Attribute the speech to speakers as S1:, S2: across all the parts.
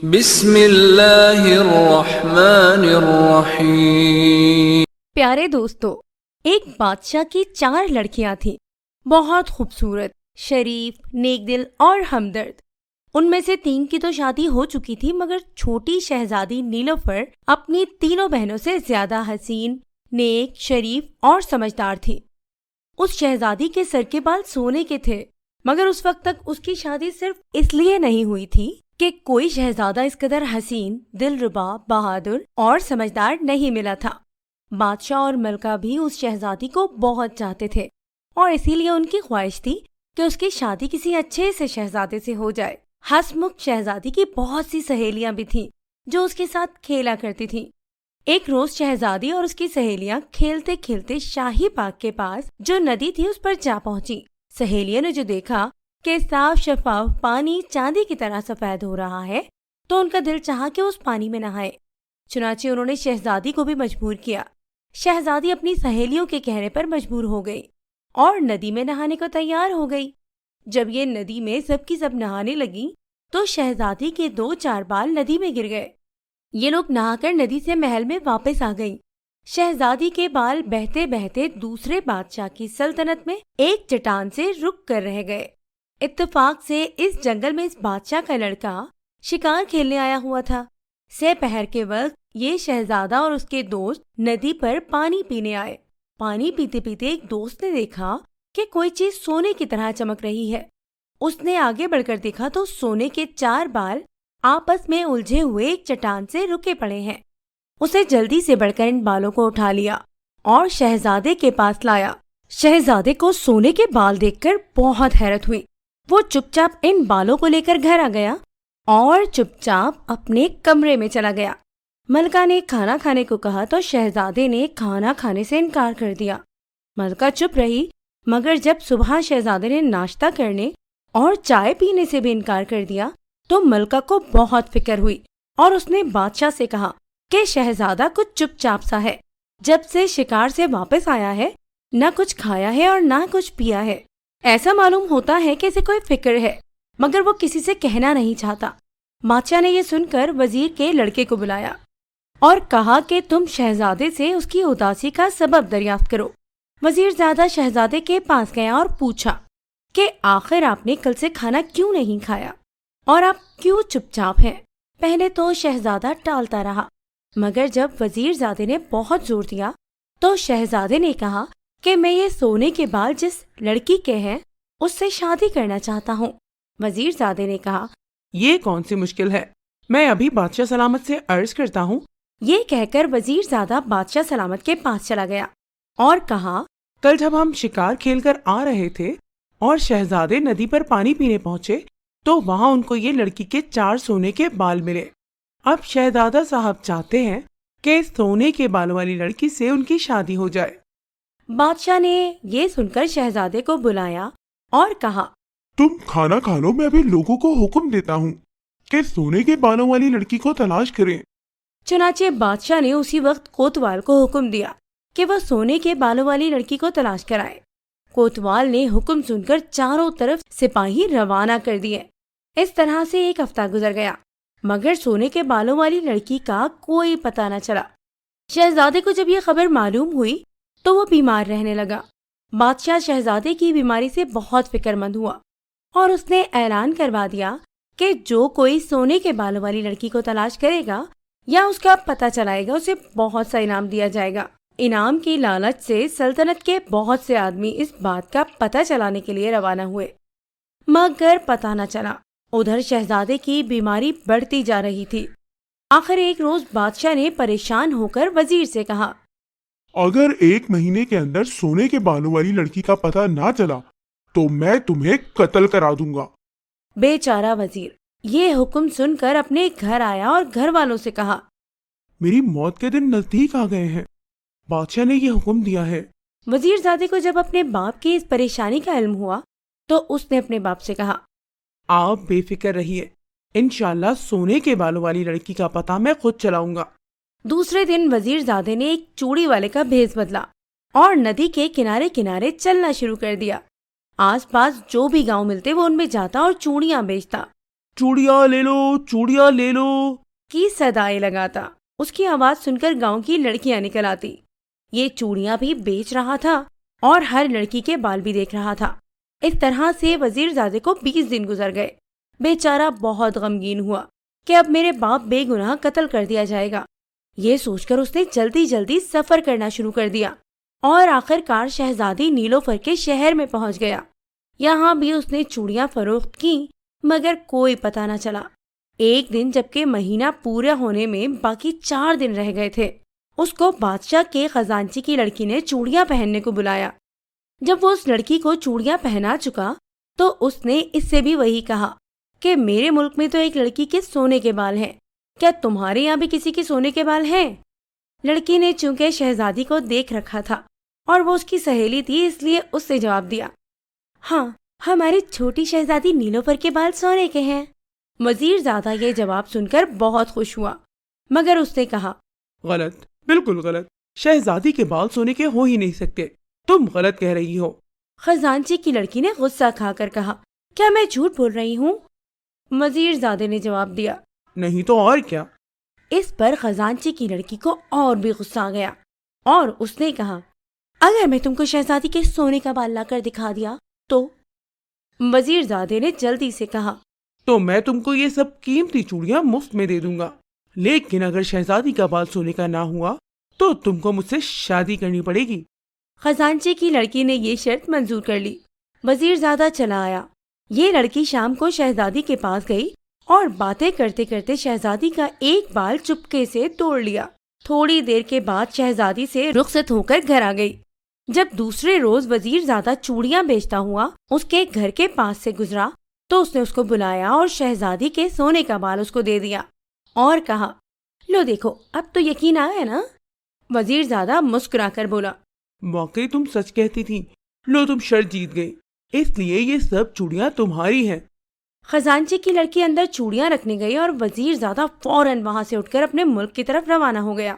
S1: بسم اللہ الرحمن الرحیم۔
S2: پیارے دوستو، ایک بادشاہ کی 4 لڑکیاں تھیں، بہت خوبصورت، شریف، نیک دل اور ہمدرد۔ ان میں سے 3 کی تو شادی ہو چکی تھی، مگر چھوٹی شہزادی نیلوفر اپنی تینوں بہنوں سے زیادہ حسین، نیک، شریف اور سمجھدار تھی۔ اس شہزادی کے سر کے بال سونے کے تھے، مگر اس وقت تک اس کی شادی صرف اس لیے نہیں ہوئی تھی کہ کوئی شہزادہ اس قدر حسین، دلربا، بہادر اور سمجھدار نہیں ملا تھا۔ بادشاہ اور ملکہ بھی اس شہزادی کو بہت چاہتے تھے اور اسی لیے ان کی خواہش تھی کہ اس کی شادی کسی اچھے سے شہزادے سے ہو جائے۔ ہنسمکھ شہزادی کی بہت سی سہیلیاں بھی تھیں جو اس کے ساتھ کھیلا کرتی تھیں۔ ایک روز شہزادی اور اس کی سہیلیاں کھیلتے کھیلتے شاہی باغ کے پاس جو ندی تھی اس پر جا پہنچی۔ سہیلیوں نے جو دیکھا کہ صاف شفاف پانی چاندی کی طرح سفید ہو رہا ہے تو ان کا دل چاہا کہ اس پانی میں نہائے۔ چنانچہ انہوں نے شہزادی کو بھی مجبور کیا۔ شہزادی اپنی سہیلیوں کے کہنے پر مجبور ہو گئی اور ندی میں نہانے کو تیار ہو گئی۔ جب یہ ندی میں سب کی سب نہانے لگی تو شہزادی کے 2-4 بال ندی میں گر گئے۔ یہ لوگ نہا کر ندی سے محل میں واپس آ گئی۔ شہزادی کے بال بہتے بہتے دوسرے بادشاہ کی سلطنت میں ایک چٹان سے رک کر رہ گئے۔ اتفاق سے اس جنگل میں اس بادشاہ کا لڑکا شکار کھیلنے آیا ہوا تھا۔ سہ پہر کے وقت یہ شہزادہ اور اس کے دوست ندی پر پانی پینے آئے۔ پانی پیتے پیتے ایک دوست نے دیکھا کہ کوئی چیز سونے کی طرح چمک رہی ہے۔ اس نے آگے بڑھ کر دیکھا تو سونے کے 4 بال آپس میں الجھے ہوئے ایک چٹان سے رکے پڑے ہیں۔ اسے جلدی سے بڑھ کر ان بالوں کو اٹھا لیا اور شہزادے کے پاس لایا۔ شہزادے کو سونے کے بال دیکھ کر بہت حیرت ہوئی۔ وہ چپ چاپ ان بالوں کو لے کر گھر آ گیا اور چپ چاپ اپنے کمرے میں چلا گیا۔ ملکہ نے کھانا کھانے کو کہا تو شہزادے نے کھانا کھانے سے انکار کر دیا۔ ملکہ چپ رہی، مگر جب صبح شہزادے نے ناشتہ کرنے اور چائے پینے سے بھی انکار کر دیا تو ملکہ کو بہت فکر ہوئی اور اس نے بادشاہ سے کہا کہ شہزادہ کچھ چپ چاپ سا ہے، جب سے شکار سے واپس آیا ہے نہ کچھ کھایا ہے اور نہ کچھ پیا ہے۔ ایسا معلوم ہوتا ہے کہ اسے کوئی فکر ہے، مگر وہ کسی سے کہنا نہیں چاہتا۔ بادشاہ نے یہ سن کر وزیر کے لڑکے کو بلایا اور کہا کہ تم شہزادے سے اس کی اداسی کا سبب دریافت کرو۔ وزیر زادہ شہزادے کے پاس گیا اور پوچھا کہ آخر آپ نے کل سے کھانا کیوں نہیں کھایا اور آپ کیوں چپ چاپ ہیں؟ پہلے تو شہزادہ ٹالتا رہا، مگر جب وزیر زادے نے بہت زور دیا تو شہزادے نے کہا کہ میں یہ سونے کے بال جس لڑکی کے ہیں اس سے شادی کرنا چاہتا ہوں۔ وزیر زادے نے کہا،
S3: یہ کون سی مشکل ہے، میں ابھی بادشاہ سلامت سے عرض کرتا ہوں۔
S2: یہ کہہ کر وزیر زادہ بادشاہ سلامت کے پاس چلا گیا اور کہا،
S3: کل جب ہم شکار کھیل کر آ رہے تھے اور شہزادے ندی پر پانی پینے پہنچے تو وہاں ان کو یہ لڑکی کے 4 سونے کے بال ملے۔ اب شہزادہ صاحب چاہتے ہیں کہ سونے کے بالوں والی لڑکی سے ان کی شادی ہو جائے۔
S2: بادشاہ نے یہ سن کر شہزادے کو بلایا اور کہا،
S4: تم کھانا کھا لو، میں ابھی لوگوں کو حکم دیتا ہوں کہ سونے کے بالوں والی لڑکی کو تلاش کریں۔
S2: چنانچہ بادشاہ نے اسی وقت کوتوال کو حکم دیا کہ وہ سونے کے بالوں والی لڑکی کو تلاش کرائے۔ کوتوال نے حکم سن کر چاروں طرف سپاہی روانہ کر دیے۔ اس طرح سے 1 ہفتہ گزر گیا، مگر سونے کے بالوں والی لڑکی کا کوئی پتہ نہ چلا۔ شہزادے کو جب یہ خبر معلوم ہوئی تو وہ بیمار رہنے لگا۔ بادشاہ شہزادے کی بیماری سے بہت فکر مند ہوا اور اس نے اعلان کروا دیا کہ جو کوئی سونے کے بالوں والی لڑکی کو تلاش کرے گا یا اس کا پتہ چلائے گا اسے بہت سا انعام دیا جائے گا۔ انعام کی لالچ سے سلطنت کے بہت سے آدمی اس بات کا پتہ چلانے کے لیے روانہ ہوئے، مگر پتہ نہ چلا۔ ادھر شہزادے کی بیماری بڑھتی جا رہی تھی۔ آخر ایک روز بادشاہ نے پریشان ہو کر وزیر سے کہا،
S4: اگر 1 مہینے کے اندر سونے کے بالوں والی لڑکی کا پتہ نہ چلا تو میں تمہیں قتل کرا دوں گا۔
S2: بیچارہ وزیر یہ حکم سن کر اپنے گھر آیا اور گھر والوں سے کہا،
S4: میری موت کے دن نزدیک آ گئے ہیں، بادشاہ نے یہ حکم دیا ہے۔
S2: وزیر زادے کو جب اپنے باپ کی اس پریشانی کا علم ہوا تو اس نے اپنے باپ سے کہا،
S3: آپ بے فکر رہیے، انشاءاللہ سونے کے بالوں والی لڑکی کا پتہ میں خود چلاؤں گا۔
S2: دوسرے دن وزیر زادے نے ایک چوڑی والے کا بھیس بدلا اور ندی کے کنارے کنارے چلنا شروع کر دیا۔ آس پاس جو بھی گاؤں ملتے وہ ان میں جاتا اور چوڑیاں بیچتا۔
S3: چوڑیاں لے لو، چوڑیاں لے لو
S2: کی صدائیں لگاتا۔ اس کی آواز سن کر گاؤں کی لڑکیاں نکل آتی۔ یہ چوڑیاں بھی بیچ رہا تھا اور ہر لڑکی کے بال بھی دیکھ رہا تھا۔ اس طرح سے وزیر زادے کو 20 دن گزر گئے۔ بیچارہ بہت غمگین ہوا کہ اب میرے باپ بے گناہ قتل کر دیا جائے گا۔ یہ سوچ کر اس نے جلدی جلدی سفر کرنا شروع کر دیا اور آخر کار شہزادی نیلوفر کے شہر میں پہنچ گیا۔ یہاں بھی اس نے چوڑیاں فروخت کی مگر کوئی پتہ نہ چلا۔ ایک دن جبکہ مہینہ پورا ہونے میں باقی 4 دن رہ گئے تھے، اس کو بادشاہ کے خزانچی کی لڑکی نے چوڑیاں پہننے کو بلایا۔ جب وہ اس لڑکی کو چوڑیاں پہنا چکا تو اس نے اس سے بھی وہی کہا کہ میرے ملک میں تو ایک لڑکی کے سونے کے بال ہیں، کیا تمہارے یہاں بھی کسی کے سونے کے بال ہیں؟ لڑکی نے چونکہ شہزادی کو دیکھ رکھا تھا اور وہ اس کی سہیلی تھی، اس لیے اس سے جواب دیا، ہاں ہماری چھوٹی شہزادی نیلوفر کے بال سونے کے ہیں۔ وزیر زادہ یہ جواب سن کر بہت خوش ہوا مگر اس نے کہا،
S3: غلط، بالکل غلط، شہزادی کے بال سونے کے ہو ہی نہیں سکتے، تم غلط کہہ رہی ہو۔
S2: خزانچی کی لڑکی نے غصہ کھا کر کہا، کیا میں جھوٹ بول رہی ہوں؟ وزیر زادے نے جواب دیا،
S3: نہیں تو اور کیا۔
S2: اس پر خزانچی کی لڑکی کو اور بھی غصہ آ گیا اور اس نے کہا، اگر میں تم کو شہزادی کے سونے کا بال لا کر دکھا دیا تو؟ وزیر زادے نے جلدی سے کہا،
S3: تو میں تم کو یہ سب قیمتی چوڑیاں مفت میں دے دوں گا، لیکن اگر شہزادی کا بال سونے کا نہ ہوا تو تم کو مجھ سے شادی کرنی پڑے گی۔
S2: خزانچی کی لڑکی نے یہ شرط منظور کر لی۔ وزیر زادہ چلا آیا۔ یہ لڑکی شام کو شہزادی کے پاس گئی اور باتیں کرتے کرتے شہزادی کا ایک بال چپکے سے توڑ لیا۔ تھوڑی دیر کے بعد شہزادی سے رخصت ہو کر گھر آ گئی۔ جب دوسرے روز وزیر زادہ چوڑیاں بیچتا ہوا اس کے گھر کے پاس سے گزرا تو اس نے اس کو بلایا اور شہزادی کے سونے کا بال اس کو دے دیا اور کہا، لو دیکھو اب تو یقین آ گیا نا؟ وزیر زادہ مسکرا کر بولا،
S3: واقعی تم سچ کہتی تھی، لو تم شرط جیت گئی، اس لیے یہ سب چوڑیاں تمہاری ہیں۔
S2: خزانچی کی لڑکی اندر چوڑیاں رکھنے گئی اور وزیر زادہ فوراً وہاں سے اٹھ کر اپنے ملک کی طرف روانہ ہو گیا۔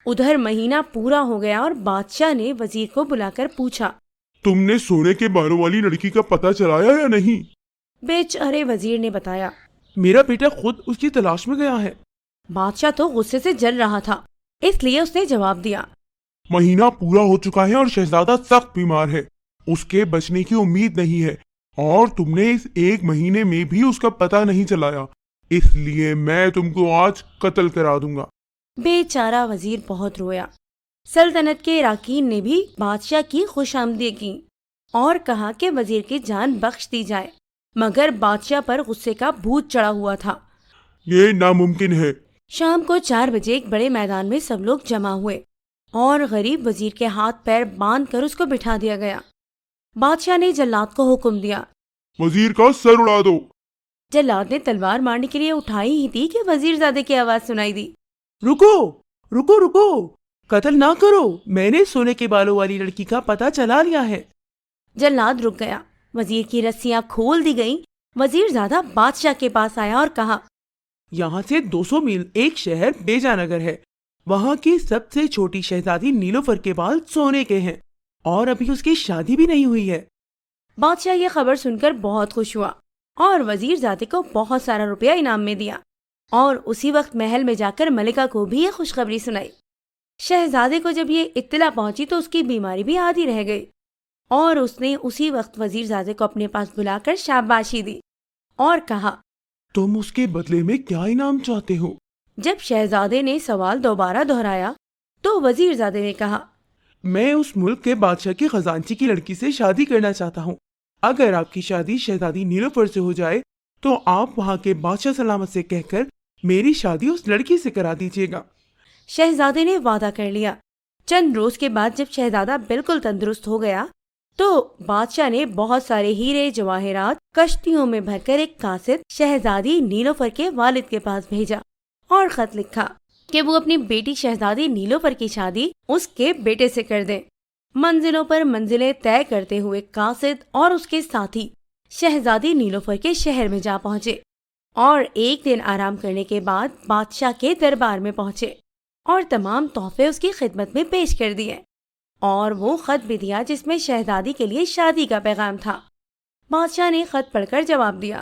S2: ادھر مہینہ پورا ہو گیا اور بادشاہ نے وزیر کو بلا کر پوچھا،
S4: تم نے سونے کے بالوں والی لڑکی کا پتہ چلایا یا نہیں؟
S2: بیچارے وزیر نے بتایا۔
S3: میرا بیٹا خود اس کی تلاش میں گیا ہے۔
S2: بادشاہ تو غصے سے جل رہا تھا، اس لیے اس نے جواب دیا،
S4: مہینہ پورا ہو چکا ہے اور شہزادہ سخت بیمار ہے، اس کے بچنے کی امید نہیں ہے، اور تم نے اس 1 مہینے میں بھی اس کا پتہ نہیں چلایا، اس لیے میں تم کو آج قتل کرا دوں گا۔
S2: بیچارہ وزیر بہت رویا۔ سلطنت کے اراکین نے بھی بادشاہ کی خوش آمدید کی اور کہا کہ وزیر کی جان بخش دی جائے، مگر بادشاہ پر غصے کا بھوت چڑھا ہوا تھا۔
S4: یہ ناممکن ہے۔
S2: شام کو 4 بجے ایک بڑے میدان میں سب لوگ جمع ہوئے اور غریب وزیر کے ہاتھ پیر باندھ کر اس کو بٹھا دیا گیا۔ بادشاہ نے جلاد کو حکم دیا،
S4: وزیر کا سر اڑا دو۔
S2: جلاد نے تلوار مارنے کے لیے اٹھائی ہی تھی کہ وزیر زادے کی آواز سنائی دی،
S3: رکو رکو رکو، قتل نہ کرو، میں نے سونے کے بالوں والی لڑکی کا پتہ چلا لیا ہے۔
S2: جلاد رک گیا۔ وزیر کی رسیاں کھول دی گئیں۔ وزیر زادہ بادشاہ کے پاس آیا اور کہا،
S3: یہاں سے 200 میل ایک شہر بیجا نگر ہے، وہاں کی سب سے چھوٹی شہزادی نیلوفر کے بال سونے کے ہیں اور ابھی اس کی شادی بھی نہیں ہوئی ہے۔
S2: بادشاہ یہ خبر سن کر بہت خوش ہوا اور وزیر زادے کو بہت سارا روپیہ انعام میں دیا اور اسی وقت محل میں جا کر ملکہ کو بھی یہ خوشخبری سنائی۔ شہزادے کو جب یہ اطلاع پہنچی تو اس کی بیماری بھی آدھی رہ گئی اور اس نے اسی وقت وزیر زادے کو اپنے پاس بلا کر شاباشی دی اور کہا،
S3: تم اس کے بدلے میں کیا انعام چاہتے ہو؟
S2: جب شہزادے نے سوال دوبارہ دہرایا تو وزیر زادے نے کہا،
S3: میں اس ملک کے بادشاہ کی خزانچی کی لڑکی سے شادی کرنا چاہتا ہوں۔ اگر آپ کی شادی شہزادی نیلوفر سے ہو جائے تو آپ وہاں کے بادشاہ سلامت سے کہہ کر میری شادی اس لڑکی سے کرا دیجیے گا۔
S2: شہزادے نے وعدہ کر لیا۔ چند روز کے بعد جب شہزادہ بالکل تندرست ہو گیا تو بادشاہ نے بہت سارے ہیرے جواہرات کشتیوں میں بھر کر ایک قاصد شہزادی نیلوفر کے والد کے پاس بھیجا اور خط لکھا کہ وہ اپنی بیٹی شہزادی نیلوفر کی شادی اس کے بیٹے سے کر دیں۔ منزلوں پر منزلیں طے کرتے ہوئے قاصد اور اس کے ساتھی شہزادی نیلوفر کے شہر میں جا پہنچے اور ایک دن آرام کرنے کے بعد بادشاہ کے دربار میں پہنچے اور تمام تحفے اس کی خدمت میں پیش کر دیے اور وہ خط بھی دیا جس میں شہزادی کے لیے شادی کا پیغام تھا۔ بادشاہ نے خط پڑھ کر جواب دیا،